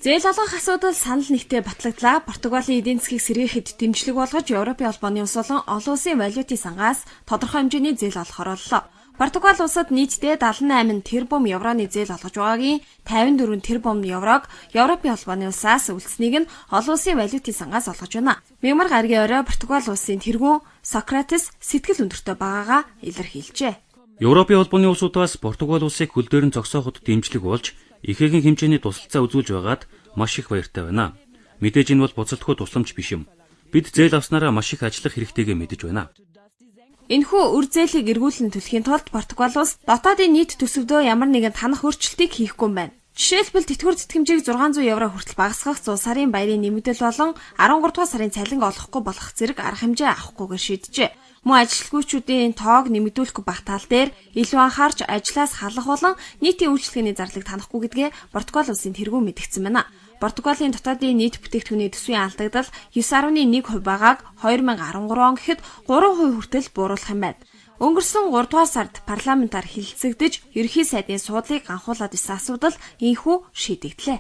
Зээл олгох асуудал санал нэгтээ батлагдлаа. Португалийн эдийн засгийг сэргээхэд дэмжлэг болгож Европын холбооны ус болон олон улсын валютын сангаас тодорхой хэмжээний зээл олохоор боллоо. Португал улсад нийтдээ 78 тэрбум евроны зээл олгож байгаагийн 54 тэрбум еврог Европын холбооны улсаас үлдсэнийг нь олон улсын валютын сангаас олгож байна. Мягмар гаргийн орой Португал улсын тэргүүн Сократес сэтгэл өндөртэй байгаагаа илэрхийлжээ. Европын холбооны улсуудаас Португал улсыг хөл дээр нь зогсооход дэмжлэг болж ихээхэн хэмжээний тусалцаа үзүүлж байгаад маш их баяртай байна. Мэдээж энэ бол буцалтгүй тусламж биш юм. Бид зээл авснараа маш их ажиллах хэрэгтэйгээ мэдэж байна. Энэхүү үр зээлийг эргүүлэн төлөхийн тулд Португал улс дотоодын нийт төсөвдөө ямар нэгэн танах өөрчлөлтийг хийхгүй юм байна. Жишээлбэл тэтгэвэр тэтгэмжийг 600 евро хүртэл багасгах 100 сарын баярын нэмэгдэл болон 13 дугаар сарын цалин олохгүй болох зэрэг арга хэмжээ авахгүйгээр шийджээ. Мөн ажилтгүйчүүдийн тоог нэмэгдүүлэх бах тал дээр илүү анхаарч ажлаас халах болон нийтийн үйлчлэгээний зарлыг танахгүй гэдгээ Португал улсын тэргүүн мэдгдсэн байна. Португалийн дотоодын нийт бүтээгдэхүүний төсвийн алдагдал 9.1% байгааг 2013 он гэхэд 3% хүртэл бууруулах юм байна. Өнгөрсөн 3 дугаар сард парламентаар хэлэлцэгдэж ерөнхий сайдын суудлыг анхуулаад исэн асуудал ийхүү шийдэгдлээ.